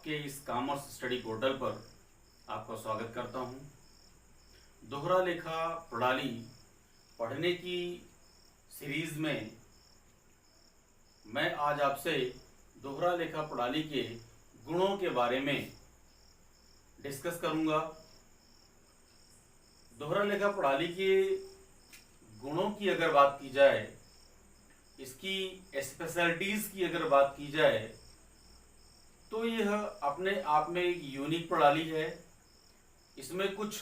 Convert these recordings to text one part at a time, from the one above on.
आपके इस commerce study portal पर आपका स्वागत करता हूं। दोहरा लेखा प्रणाली पढ़ने की सीरीज में मैं आज आपसे दोहरा लेखा प्रणाली के गुणों के बारे में डिस्कस करूंगा। दोहरा लेखा प्रणाली के गुणों की अगर बात की जाए, इसकी स्पेशलिटीज की अगर बात की जाए, तो यह अपने आप में एक यूनिक प्रणाली है। इसमें कुछ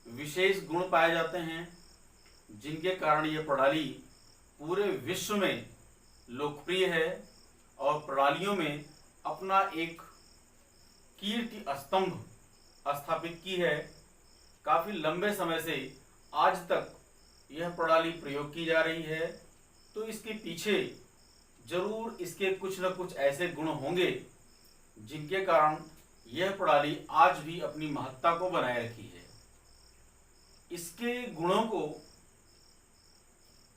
विशेष गुण पाए जाते हैं जिनके कारण यह प्रणाली पूरे विश्व में लोकप्रिय है और प्रणालियों में अपना एक कीर्ति स्तंभ स्थापित की है। काफी लंबे समय से आज तक यह प्रणाली प्रयोग की जा रही है, तो इसके पीछे जरूर इसके कुछ न कुछ ऐसे गुण होंगे जिनके कारण यह प्रणाली आज भी अपनी महत्ता को बनाए रखी है। इसके गुणों को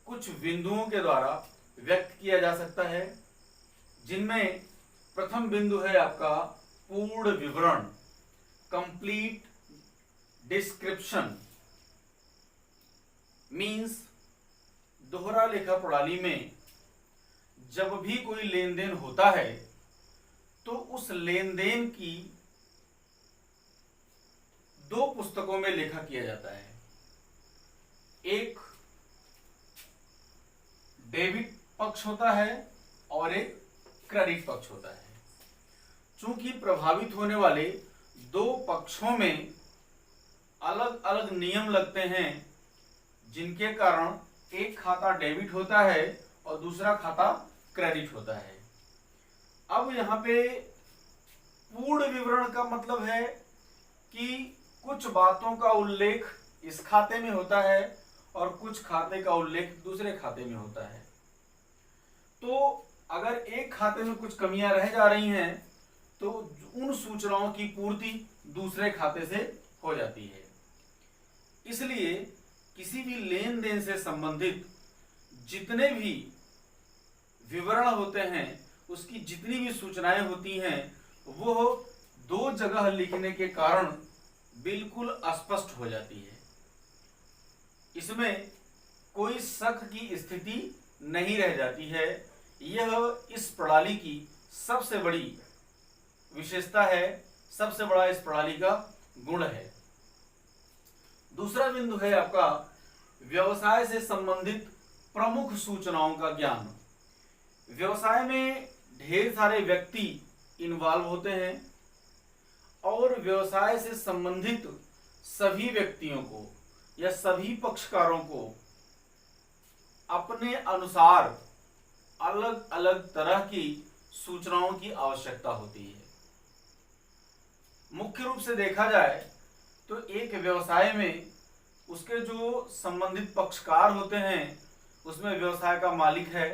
कुछ बिंदुओं के द्वारा व्यक्त किया जा सकता है, जिनमें प्रथम बिंदु है आपका पूर्ण विवरण, कंप्लीट डिस्क्रिप्शन। मीन्स दोहरा लेखा प्रणाली में जब भी कोई लेन देन होता है तो उस लेन देन की दो पुस्तकों में लेखा किया जाता है। एक डेबिट पक्ष होता है और एक क्रेडिट पक्ष होता है। चूंकि प्रभावित होने वाले दो पक्षों में अलग अलग नियम लगते हैं, जिनके कारण एक खाता डेबिट होता है और दूसरा खाता क्रेडिट होता है। अब यहाँ पे पूर्ण विवरण का मतलब है कि कुछ बातों का उल्लेख इस खाते में होता है और कुछ खाते का उल्लेख दूसरे खाते में होता है। तो अगर एक खाते में कुछ कमियां रह जा रही हैं तो उन सूचनाओं की पूर्ति दूसरे खाते से हो जाती है। इसलिए किसी भी लेन देन से संबंधित जितने भी विवरण होते हैं, उसकी जितनी भी सूचनाएं होती हैं, वो दो जगह लिखने के कारण बिल्कुल स्पष्ट हो जाती है। इसमें कोई शक की स्थिति नहीं रह जाती है। यह इस प्रणाली की सबसे बड़ी विशेषता है, सबसे बड़ा इस प्रणाली का गुण है। दूसरा बिंदु है आपका व्यवसाय से संबंधित प्रमुख सूचनाओं का ज्ञान। व्यवसाय में ढेर सारे व्यक्ति इन्वॉल्व होते हैं और व्यवसाय से संबंधित सभी व्यक्तियों को या सभी पक्षकारों को अपने अनुसार अलग अलग तरह की सूचनाओं की आवश्यकता होती है। मुख्य रूप से देखा जाए तो एक व्यवसाय में उसके जो संबंधित पक्षकार होते हैं, उसमें व्यवसाय का मालिक है,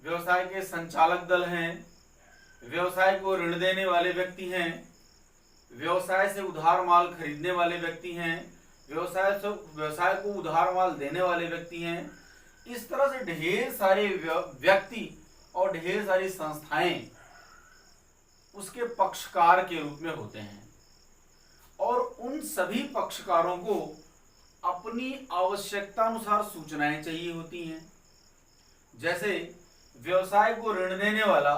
व्यवसाय के संचालक दल हैं, व्यवसाय को ऋण देने वाले व्यक्ति हैं, व्यवसाय से उधार माल खरीदने वाले व्यक्ति हैं, व्यवसाय को उधार माल देने वाले व्यक्ति हैं। इस तरह से ढेर सारे व्यक्ति और ढेर सारी संस्थाएं उसके पक्षकार के रूप में होते हैं और उन सभी पक्षकारों को अपनी आवश्यकता अनुसार सूचनाएं चाहिए होती हैं। जैसे व्यवसाय को ऋण देने वाला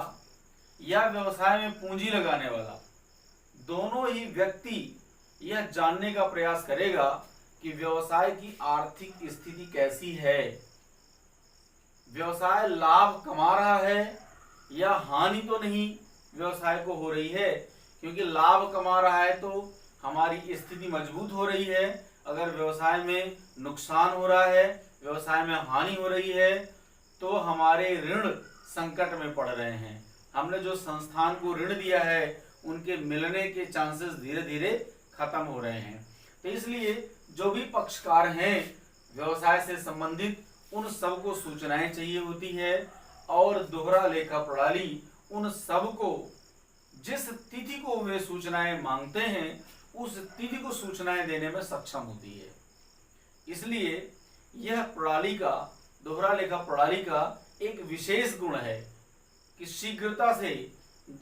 या व्यवसाय में पूंजी लगाने वाला, दोनों ही व्यक्ति यह जानने का प्रयास करेगा कि व्यवसाय की आर्थिक स्थिति कैसी है, व्यवसाय लाभ कमा रहा है या हानि तो नहीं व्यवसाय को हो रही है। क्योंकि लाभ कमा रहा है तो हमारी स्थिति मजबूत हो रही है, अगर व्यवसाय में नुकसान हो रहा है, व्यवसाय में हानि हो रही है, तो हमारे ऋण संकट में पड़ रहे हैं। हमने जो संस्थान को ऋण दिया है उनके मिलने के चांसेस धीरे धीरे खत्म हो रहे हैं। तो इसलिए जो भी पक्षकार हैं व्यवसाय से संबंधित, उन सब को सूचनाएं चाहिए होती है और दोहरा लेखा प्रणाली उन सब को जिस तिथि को वे सूचनाएं मांगते हैं उस तिथि को सूचनाएं देने में सक्षम होती है। इसलिए यह प्रणाली का, दोहरा लेखा प्रणाली का एक विशेष गुण है कि शीघ्रता से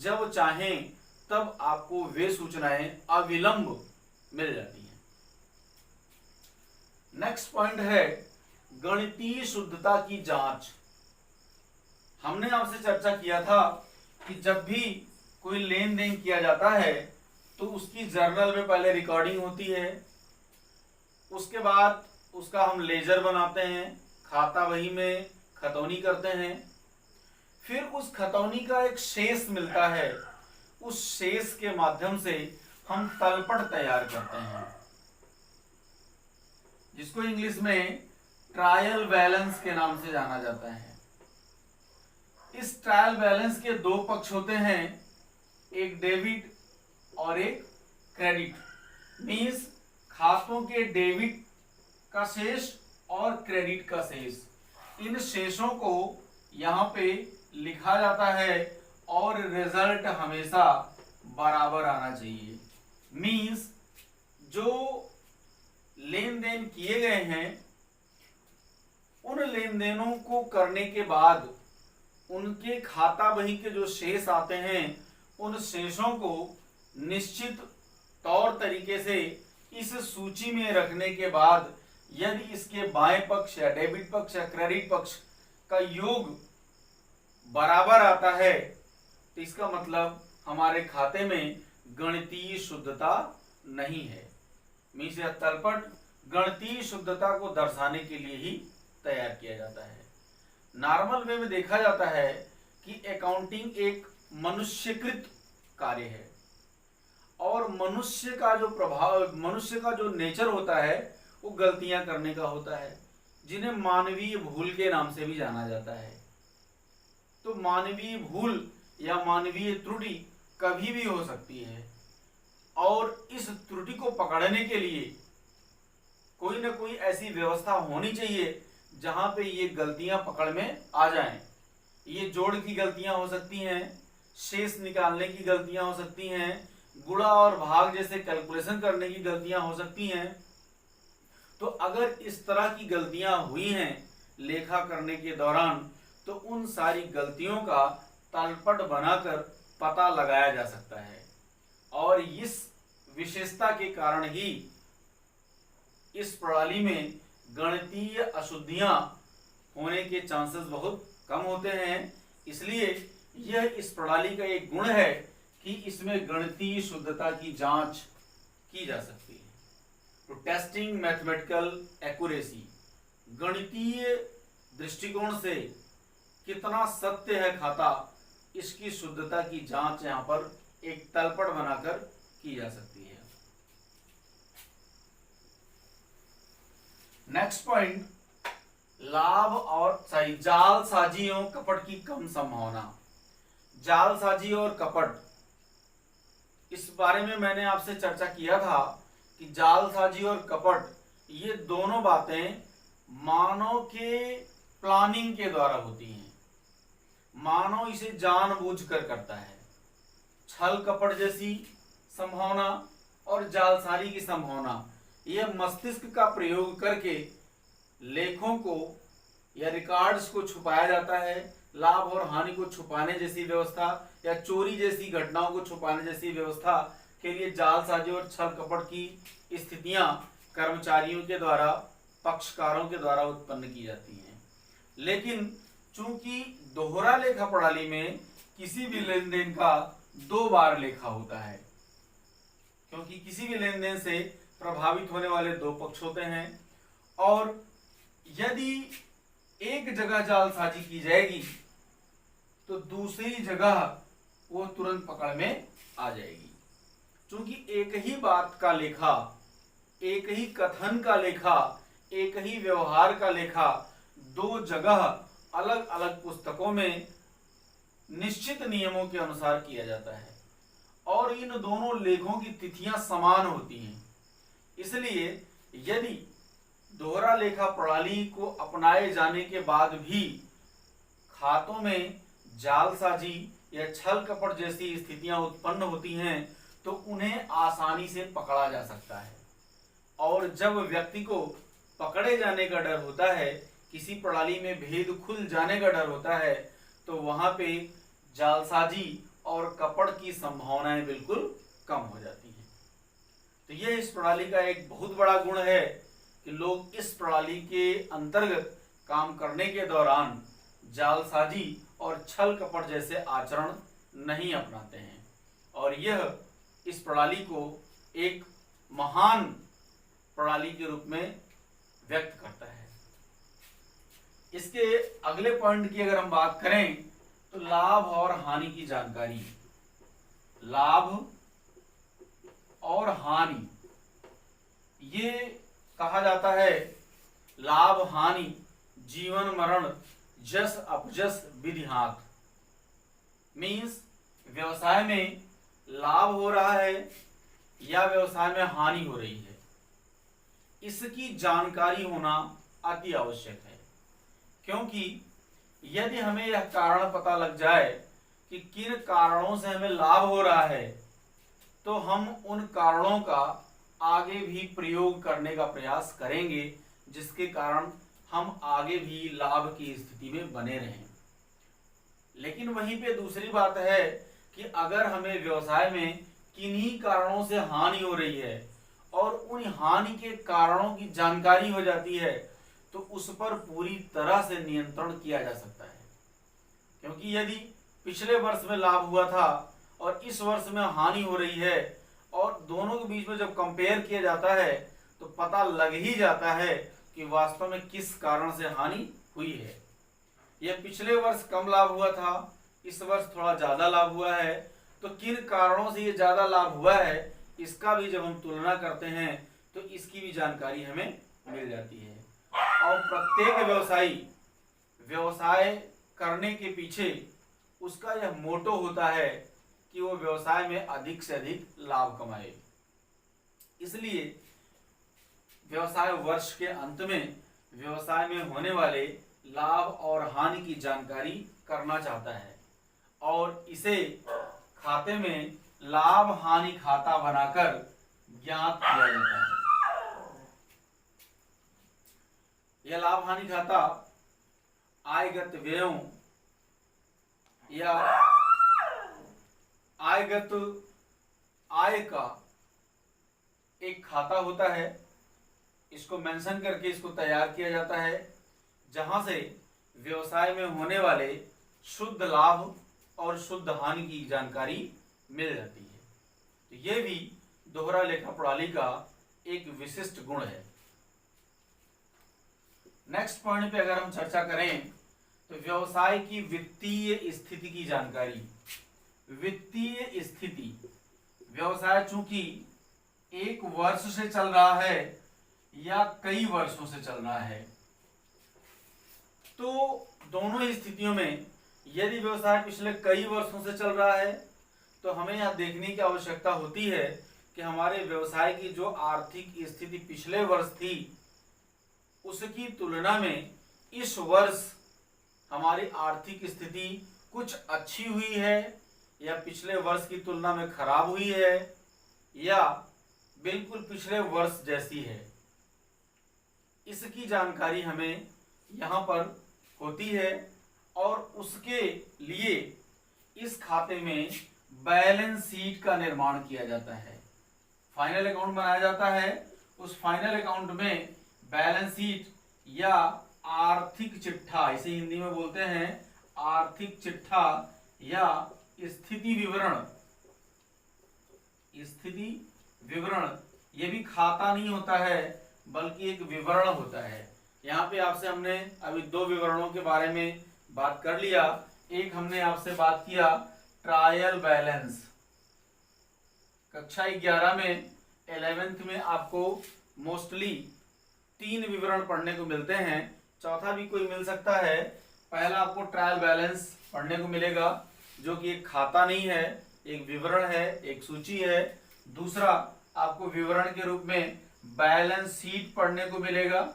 जब चाहें तब आपको वे सूचनाएं अविलंब मिल जाती हैं। नेक्स्ट पॉइंट है गणितीय शुद्धता की जांच। हमने आपसे चर्चा किया था कि जब भी कोई लेन देन किया जाता है तो उसकी जर्नल में पहले रिकॉर्डिंग होती है, उसके बाद उसका हम लेजर बनाते हैं, खाता बही में खतौनी करते हैं, फिर उस खतौनी का एक शेष मिलता है, उस शेष के माध्यम से हम तलपट तैयार करते हैं, जिसको इंग्लिश में ट्रायल बैलेंस के नाम से जाना जाता है। इस ट्रायल बैलेंस के दो पक्ष होते हैं, एक डेबिट और एक क्रेडिट। मींस खातों के डेबिट का शेष और क्रेडिट का शेष, इन शेषों को यहाँ पे लिखा जाता है और रिजल्ट हमेशा बराबर आना चाहिए। मींस जो लेन देन किए गए हैं उन लेन देनों को करने के बाद उनके खाता बही के जो शेष आते हैं उन शेषों को निश्चित तौर तरीके से इस सूची में रखने के बाद यदि इसके बाएं पक्ष या डेबिट पक्ष या क्रेडिट पक्ष का योग बराबर आता है तो इसका मतलब हमारे खाते में गणितीय शुद्धता नहीं है। मीन्स यह तलपट गणितीय शुद्धता को दर्शाने के लिए ही तैयार किया जाता है। नॉर्मल वे में देखा जाता है कि अकाउंटिंग एक मनुष्यकृत कार्य है और मनुष्य का जो प्रभाव, मनुष्य का जो नेचर होता है वो गलतियां करने का होता है, जिन्हें मानवीय भूल के नाम से भी जाना जाता है। तो मानवीय भूल या मानवीय त्रुटि कभी भी हो सकती है और इस त्रुटि को पकड़ने के लिए कोई ना कोई ऐसी व्यवस्था होनी चाहिए जहां पे ये गलतियां पकड़ में आ जाएं। ये जोड़ की गलतियां हो सकती हैं, शेष निकालने की गलतियां हो सकती हैं, गुणा और भाग जैसे कैलकुलेशन करने की गलतियां हो सकती हैं। तो अगर इस तरह की गलतियां हुई हैं लेखा करने के दौरान तो उन सारी गलतियों का तलपट बनाकर पता लगाया जा सकता है और इस विशेषता के कारण ही इस प्रणाली में गणितीय अशुद्धियां होने के चांसेस बहुत कम होते हैं। इसलिए यह इस प्रणाली का एक गुण है कि इसमें गणितीय शुद्धता की जांच की जा सकती है। तो टेस्टिंग मैथमेटिकल एक्यूरेसी, गणितीय दृष्टिकोण से कितना सत्य है खाता, इसकी शुद्धता की जांच यहां पर एक तलपट बनाकर की जा सकती है। नेक्स्ट पॉइंट, लाभ और जालसाजी और कपट की कम संभावना। जालसाजी और कपट, इस बारे में मैंने आपसे चर्चा किया था कि जालसाजी और कपट ये दोनों बातें मानव के प्लानिंग के द्वारा होती हैं। मानव इसे जानबूझकर करता है। छल कपट जैसी संभावना और जालसाजी की संभावना, यह मस्तिष्क का प्रयोग करके लेखों को या रिकॉर्ड्स को छुपाया जाता है। लाभ और हानि को छुपाने जैसी व्यवस्था या चोरी जैसी घटनाओं को छुपाने जैसी व्यवस्था के लिए जालसाजी और छल कपट की स्थितियां कर्मचारियों के द्वारा, पक्षकारों के द्वारा उत्पन्न की जाती हैं। लेकिन चूंकि दोहरा लेखा प्रणाली में किसी भी लेन देन का दो बार लेखा होता है, क्योंकि किसी भी लेन देन से प्रभावित होने वाले दो पक्ष होते हैं और यदि एक जगह जालसाजी की जाएगी तो दूसरी जगह वो तुरंत पकड़ में आ जाएगी। क्योंकि एक ही बात का लेखा, एक ही कथन का लेखा, एक ही व्यवहार का लेखा दो जगह अलग अलग पुस्तकों में निश्चित नियमों के अनुसार किया जाता है और इन दोनों लेखों की तिथियां समान होती हैं। इसलिए यदि दोहरा लेखा प्रणाली को अपनाए जाने के बाद भी खातों में जालसाजी या छल कपट जैसी स्थितियां उत्पन्न होती हैं तो उन्हें आसानी से पकड़ा जा सकता है। और जब व्यक्ति को पकड़े जाने का डर होता है, किसी प्रणाली में भेद खुल जाने का डर होता है, तो वहां पे जालसाजी और कपड़ की संभावनाएं बिल्कुल कम हो जाती हैं। तो यह इस प्रणाली का एक बहुत बड़ा गुण है कि लोग इस प्रणाली के अंतर्गत काम करने के दौरान जालसाजी और छल कपट जैसे आचरण नहीं अपनाते हैं, और यह इस प्रणाली को एक महान प्रणाली के रूप में व्यक्त करता है। इसके अगले पॉइंट की अगर हम बात करें तो लाभ और हानि की जानकारी। लाभ और हानि, ये कहा जाता है लाभ हानि जीवन मरण जस अपजस विधिहात। मीन्स व्यवसाय में लाभ हो रहा है या व्यवसाय में हानि हो रही है, इसकी जानकारी होना अति आवश्यक है। क्योंकि यदि हमें यह कारण पता लग जाए कि किन कारणों से हमें लाभ हो रहा है, तो हम उन कारणों का आगे भी प्रयोग करने का प्रयास करेंगे, जिसके कारण हम आगे भी लाभ की स्थिति में बने रहें। लेकिन वहीं पे दूसरी बात है कि अगर हमें व्यवसाय में किन्हीं कारणों से हानि हो रही है और उन हानि के कारणों की जानकारी हो जाती है, तो उस पर पूरी तरह से नियंत्रण किया जा सकता है। क्योंकि यदि पिछले वर्ष में लाभ हुआ था और इस वर्ष में हानि हो रही है, और दोनों के बीच में जब कंपेयर किया जाता है तो पता लग ही जाता है कि वास्तव में किस कारण से हानि हुई है। यह पिछले वर्ष कम लाभ हुआ था, इस वर्ष थोड़ा ज्यादा लाभ हुआ है, तो किन कारणों से ये ज्यादा लाभ हुआ है, इसका भी जब हम तुलना करते हैं तो इसकी भी जानकारी हमें मिल जाती है। और प्रत्येक व्यवसायी व्यवसाय करने के पीछे उसका यह मोटो होता है कि वो व्यवसाय में अधिक से अधिक लाभ कमाए। इसलिए व्यवसाय वर्ष के अंत में व्यवसाय में होने वाले लाभ और हानि की जानकारी करना चाहता है, और इसे खाते में लाभ हानि खाता बनाकर ज्ञात किया जाता है। यह लाभ हानि खाता आयगत व्ययों या आयगत आय का एक खाता होता है। इसको मेंशन करके इसको तैयार किया जाता है, जहां से व्यवसाय में होने वाले शुद्ध लाभ और शुद्ध हानि की जानकारी मिल जाती है। तो यह भी दोहरा लेखा प्रणाली का एक विशिष्ट गुण है। नेक्स्ट पॉइंट पे अगर हम चर्चा करें तो व्यवसाय की वित्तीय स्थिति की जानकारी। वित्तीय स्थिति, व्यवसाय चूंकि एक वर्ष से चल रहा है या कई वर्षों से चल रहा है, तो दोनों ही स्थितियों में यदि व्यवसाय पिछले कई वर्षों से चल रहा है तो हमें यह देखने की आवश्यकता होती है कि हमारे व्यवसाय की जो आर्थिक स्थिति पिछले वर्ष थी उसकी तुलना में इस वर्ष हमारी आर्थिक स्थिति कुछ अच्छी हुई है या पिछले वर्ष की तुलना में खराब हुई है या बिल्कुल पिछले वर्ष जैसी है। इसकी जानकारी हमें यहाँ पर होती है, और उसके लिए इस खाते में बैलेंस शीट का निर्माण किया जाता है। फाइनल अकाउंट बनाया जाता है। उस फाइनल अकाउंट में बैलेंस शीट या आर्थिक चिट्ठा, इसे हिंदी में बोलते हैं आर्थिक चिट्ठा या स्थिति विवरण। स्थिति विवरण ये भी खाता नहीं होता है बल्कि एक विवरण होता है। यहाँ पे आपसे हमने अभी दो विवरणों के बारे में बात कर लिया। एक हमने आपसे बात किया ट्रायल बैलेंस, कक्षा 11 में 11th में आपको मोस्टली 3 विवरण पढ़ने को मिलते हैं, चौथा भी कोई मिल सकता है। पहला आपको ट्रायल बैलेंस पढ़ने को मिलेगा जो कि एक खाता नहीं है, एक विवरण है, एक सूची है। दूसरा आपको विवरण के रूप में बैलेंस शीट पढ़ने को मिलेगा,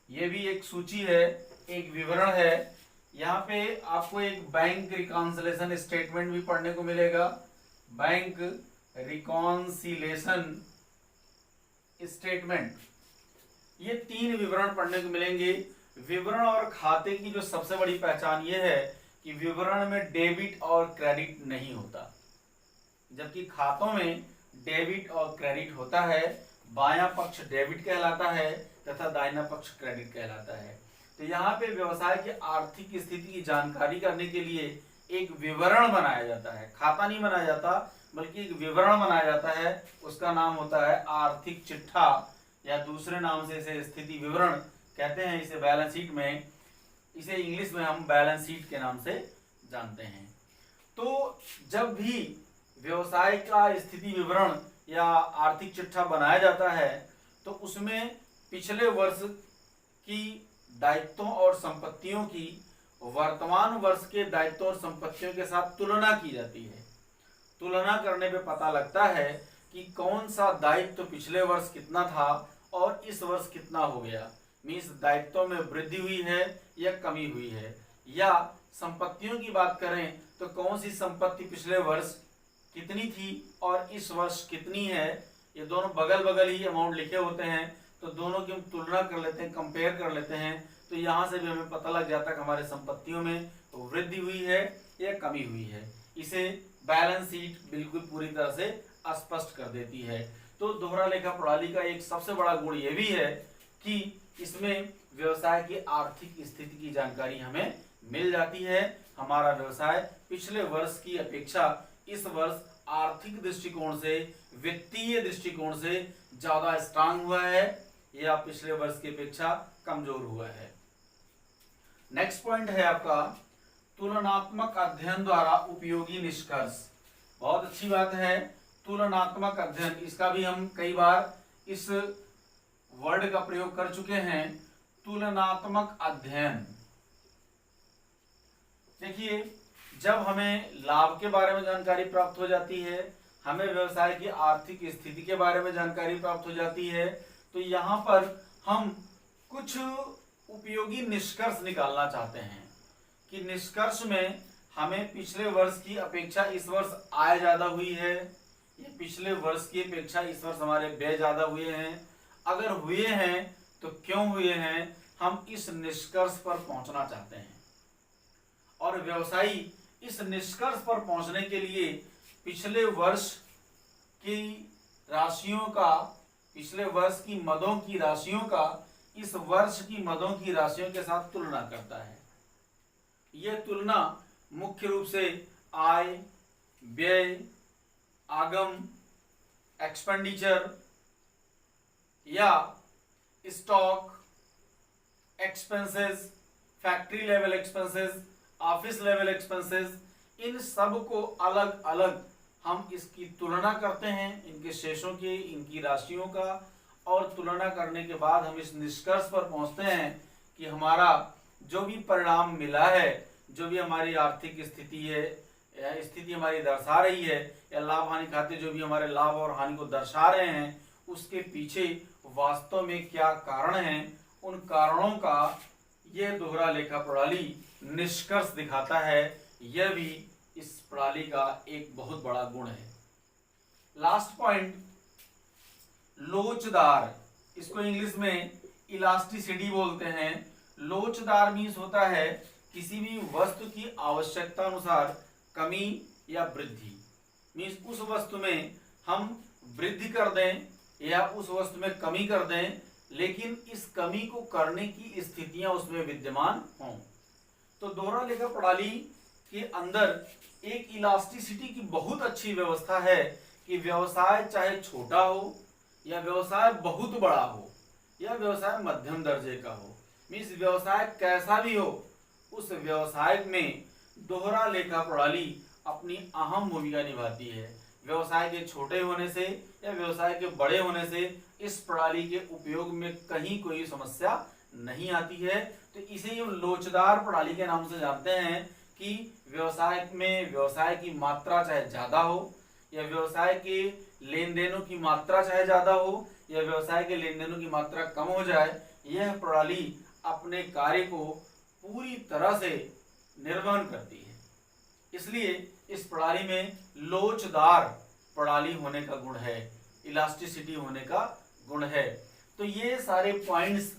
ये भी एक सूची है, एक विवरण है। यहाँ पे आपको एक बैंक रिकॉन्सिलेशन स्टेटमेंट भी पढ़ने को मिलेगा, बैंक रिकॉन्सिलेशन स्टेटमेंट। ये 3 विवरण पढ़ने को मिलेंगे। विवरण और खाते की जो सबसे बड़ी पहचान ये है कि विवरण में डेबिट और क्रेडिट नहीं होता, जबकि खातों में डेबिट और क्रेडिट होता है। बायां पक्ष डेबिट कहलाता है तथा दाहिना पक्ष क्रेडिट कहलाता है। तो यहाँ पे व्यवसाय की आर्थिक स्थिति की जानकारी करने के लिए एक विवरण बनाया जाता है, खाता नहीं बनाया जाता बल्कि एक विवरण बनाया जाता है। उसका नाम होता है आर्थिक चिट्ठा, या दूसरे नाम से इसे स्थिति विवरण कहते हैं। इसे बैलेंस शीट में, इसे इंग्लिश में हम बैलेंस शीट के नाम से जानते हैं। तो जब भी व्यवसाय का स्थिति विवरण या आर्थिक चिट्ठा बनाया जाता है तो उसमें पिछले वर्ष की दायित्वों और संपत्तियों की वर्तमान वर्ष के दायित्वों और संपत्तियों के साथ तुलना की जाती है। तुलना करने पे पता लगता है कि कौन सा दायित्व पिछले वर्ष कितना था और इस वर्ष कितना हो गया। मीन्स दायित्वों में वृद्धि हुई है या कमी हुई है। या संपत्तियों की बात करें तो कौन सी संपत्ति पिछले वर्ष कितनी थी और इस वर्ष कितनी है। ये दोनों बगल बगल ही अमाउंट लिखे होते हैं, तो दोनों की हम तुलना कर लेते हैं, कंपेयर कर लेते हैं। तो यहाँ से भी हमें पता लग जाता है कि हमारे संपत्तियों में वृद्धि हुई है या कमी हुई है। इसे बैलेंस शीट बिल्कुल पूरी तरह से स्पष्ट कर देती है। तो दोहरा लेखा प्रणाली का एक सबसे बड़ा गुण ये भी है कि इसमें व्यवसाय की आर्थिक स्थिति की जानकारी हमें मिल जाती है। हमारा व्यवसाय पिछले वर्ष की अपेक्षा इस वर्ष आर्थिक दृष्टिकोण से, वित्तीय दृष्टिकोण से ज्यादा स्ट्रांग हुआ है या पिछले वर्ष की अपेक्षा कमजोर हुआ है। नेक्स्ट पॉइंट है आपका तुलनात्मक अध्ययन द्वारा उपयोगी निष्कर्ष। बहुत अच्छी बात है तुलनात्मक अध्ययन, इसका भी हम कई बार इस वर्ड का प्रयोग कर चुके हैं। तुलनात्मक अध्ययन, देखिए जब हमें लाभ के बारे में जानकारी प्राप्त हो जाती है, हमें व्यवसाय की आर्थिक स्थिति के बारे में जानकारी प्राप्त हो जाती है, तो यहाँ पर हम कुछ उपयोगी निष्कर्ष निकालना चाहते हैं कि निष्कर्ष में हमें पिछले वर्ष की अपेक्षा इस वर्ष आय ज्यादा हुई है या पिछले वर्ष की अपेक्षा इस वर्ष हमारे व्यय ज्यादा हुए हैं। अगर हुए हैं तो क्यों हुए हैं, हम इस निष्कर्ष पर पहुंचना चाहते हैं। और व्यवसायी इस निष्कर्ष पर पहुंचने के लिए पिछले वर्ष की राशियों का, पिछले वर्ष की मदों की राशियों का इस वर्ष की मदों की राशियों के साथ तुलना करता है। यह तुलना मुख्य रूप से आय, व्यय, आगम, एक्सपेंडिचर या stock expenses, factory level expenses, office level expenses, इन सब को अलग अलग हम इसकी तुलना करते हैं, इनके शेषों की, इनकी राशियों का। और तुलना करने के बाद हम इस निष्कर्ष पर पहुंचते हैं कि हमारा जो भी परिणाम मिला है, जो भी हमारी आर्थिक स्थिति है या स्थिति हमारी दर्शा रही है, या लाभ हानि खाते जो भी हमारे लाभ और हानि को दर्शा रहे हैं, उसके पीछे वास्तव में क्या कारण हैं, उन कारणों का यह दोहरा लेखा प्रणाली निष्कर्ष दिखाता है। यह भी इस प्रणाली का एक बहुत बड़ा गुण है। लास्ट पॉइंट, लोचदार, इसको इंग्लिश में इलास्टिसिटी बोलते हैं। लोचदार मीन्स होता है किसी भी वस्तु की आवश्यकता अनुसार कमी या वृद्धि। मीन्स उस वस्तु में हम वृद्धि कर दें या उस वस्तु में कमी कर दें, लेकिन इस कमी को करने की स्थितियां उसमें विद्यमान हों। तो दोहरा लेखा प्रणाली के अंदर एक इलास्टिसिटी की बहुत अच्छी व्यवस्था है कि व्यवसाय चाहे छोटा हो या व्यवसाय बहुत बड़ा हो या व्यवसाय मध्यम दर्जे का हो, मीन्स व्यवसाय कैसा भी हो, उस व्यवसाय में दोहरा लेखा प्रणाली अपनी अहम भूमिका निभाती है। व्यवसाय के छोटे होने से या व्यवसाय के बड़े होने से इस प्रणाली के उपयोग में कहीं कोई समस्या नहीं आती है। तो इसे हम लोचदार प्रणाली के नाम से जानते हैं कि व्यवसाय में व्यवसाय की मात्रा चाहे ज्यादा हो या व्यवसाय के लेन देनों की मात्रा चाहे ज्यादा हो या व्यवसाय के लेन देनों की मात्रा कम हो जाए, यह प्रणाली अपने कार्य को पूरी तरह से निर्वहन करती है। इसलिए इस प्रणाली में लोचदार प्रणाली होने का गुण है, इलास्टिसिटी होने का गुण है। तो ये सारे पॉइंट्स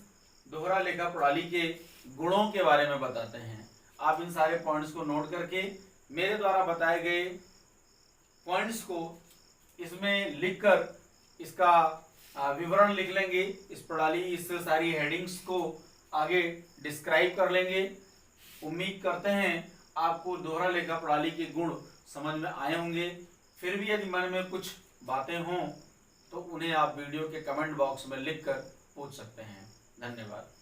दोहरा लेखा प्रणाली के गुणों के बारे में बताते हैं। आप इन सारे पॉइंट्स को नोट करके मेरे द्वारा बताए गए पॉइंट्स को इसमें लिखकर इसका विवरण लिख लेंगे, इस प्रणाली इस सारी हेडिंग्स को आगे डिस्क्राइब कर लेंगे। उम्मीद करते हैं आपको दोहरा लेखा प्रणाली के गुण समझ में आए होंगे। फिर भी यदि मन में कुछ बातें हों तो उन्हें आप वीडियो के कमेंट बॉक्स में लिखकर पूछ सकते हैं। धन्यवाद।